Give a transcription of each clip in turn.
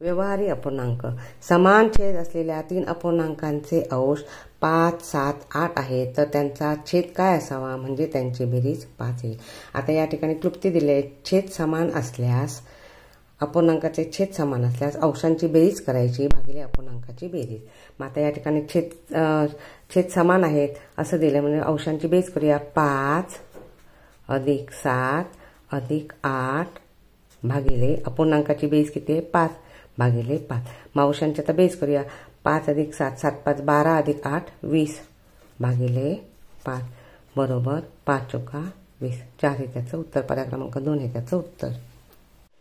व्यवहारी अपूर्णांक समान छेद असलेल्या 3 अपूर्णांकांचे अंश 5, 7, 8 आहेत तर त्यांचा छेद काय असावा म्हणजे त्यांची बेरीज 5 येईल। आता या ठिकाणी क्लुप्ती दिले छेद समान असल्यास अपूर्णांकाचे छेद समान असल्यास अंशांची बेरीज करायची भागिले अपूर्णांकाची बेरीज। मग आता या ठिकाणी छेद समान आहेत असं दिलं म्हणजे अंशांची बेरीज करूया। 5 + 7 + 8 भागिले अपूर्णांकाची बेरीज किती आहे 5 भागिले 5। मग अंशांची आता बेरीज करूया। 5 + 7 7 5 12 + 8 20 भागिले 5 बरोबर 5 चौका 20। 4 हे त्याचं उत्तर। पर्याय क्रमांक 2 हे त्याचं उत्तर।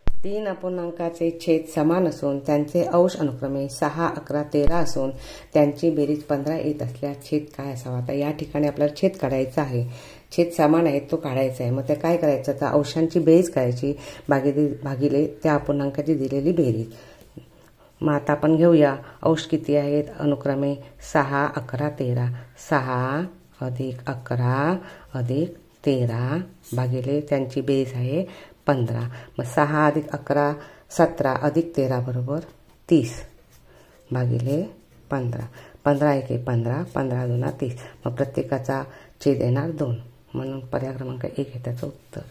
3 अपूर्णांकाचे छेद समान असून त्यांचे अंश अनुक्रमे 6, 11, 13 असून त्यांची बेरीज 15 येत असल्यास छेद काय असावा। आता या ठिकाणी आपल्याला छेद काढायचा आहे। छेद समान आहेत तो काढायचा आहे। मग ते काय करायचं तर अंशांची बेरीज करायची भागिले त्या अपूर्णांकाची दिलेली बेरीज। मग आता आपण घेऊया अंश किती आहेत अनुक्रमे 6, 11, 13 6 + 11 + 13 भागिले त्यांची बेरीज आहे 15। मग 6 + 11 17 + 13 बरोबर 30 भागिले 15। 15 × 1 15 15 × 2 30। मग प्रत्येकाचा छेद येणार 2 म्हणून पर्याय क्रमांक 1 हे त्याचं उत्तर।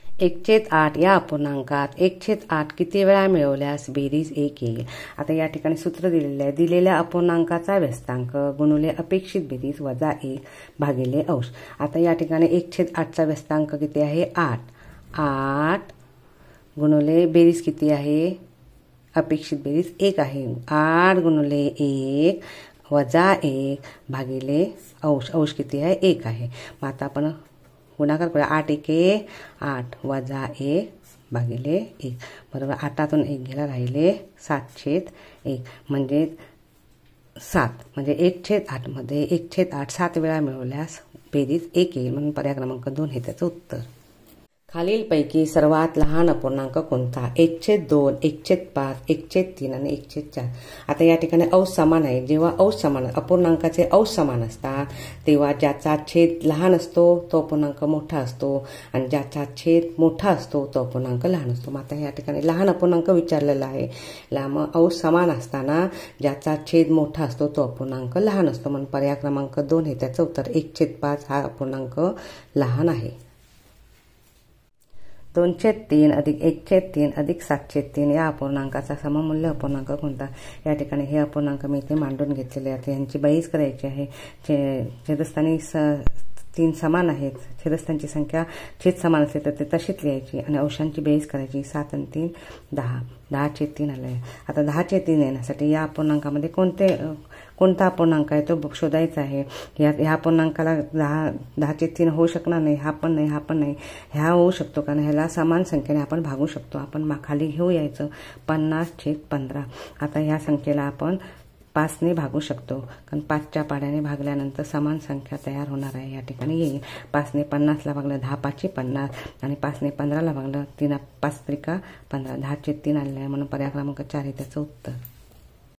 1/8 या अपूर्णांकात 1/8 किती वेळा मिळवल्यास बेरीज 1 येईल। आता या ठिकाणी सूत्र दिलेले आहे। दिलेल्या अपूर्णांकाचा व्यस्तांक गुणिले अपेक्षित बेरीज वजा 1 भागिले अंश। आता या ठिकाणी 1/8चा व्यस्तांक किती आहे 8 8 गुणिले बेरीज किती आहे अपेक्षित बेरीज 1 आहे। 8 गुणिले 1 वजा 1 भागिले अंश। अंश किती आहे 1 आहे। मग आता आपण गुणाकार करूया। 8 × 8 वजा 1 भागिले 1 बरोबर 8तून 1 गेला राहिले 7/1 म्हणजे 7 म्हणजे 1/8 मध्ये 1/8 7 वेळा मिळवल्यास बेरीज 1 येईल म्हणून पर्याय क्रमांक 2 हे त्याचं उत्तर। खालीलपैकी सर्वात लहान अपूर्णांक कोणता 1/2 1/5 1/3 आणि 1/4। आता या ठिकाणी अंश समान आहे। जेव्हा अंश समान अपूर्णांकाचे अंश समान असतात तेव्हा ज्याचा छेद लहान असतो तो अपूर्णांक मोठा असतो आणि ज्याचा छेद मोठा असतो तो अपूर्णांक लहान असतो। मग आता या ठिकाणी लहान अपूर्णांक विचारलेला आहे। मग अंश समान असताना ज्याचा छेद मोठा असतो तो अपूर्णांक लहान असतो म्हणून पर्याय क्रमांक 2 हे त्याचं उत्तर। 1/5 हा अपूर्णांक लहान आहे। 2/3 + 1/3 + 7/3 या अपूर्णांकाचा सममूल्य अपूर्णांक कोणता। या ठिकाणी हे अपूर्णांक मी इथे मांडून घेतलेले आहेत। यांची बेरीज करायची आहे। छेदस्थानी 3 समान आहेत। छेदस्थांची संख्या छेद समान असले तर ते तशीच लिहायची आणि अंशांची बेरीज करायची। 7 आणि 3 10 10/3 आले। आता 10/3 येण्यासाठी या अपूर्णांकामध्ये कोणता अपूर्णांक आहे तो शोधायचा आहे। ह्या अपूर्णांकाला 10/3 होऊ शकणार नाही। हा पण नाही हा पण नाही। ह्या होऊ शकतो कारण ह्याला समान संख्येने आपण भागू शकतो। आपण खाली घेऊ यायचं 50/15। आता ह्या संख्येला आपण 5ने भागू शकतो कारण 5च्या पाड्याने भागल्यानंतर समान संख्या तयार होणार आहे। या ठिकाणी येईल 5ने 50ला भागलं 10 5 50 आणि 5ने 15ला भागलं 3 5 3 15 10/3 आलेलं आहे म्हणून पर्याय क्रमांक 4 हे त्याचं उत्तर।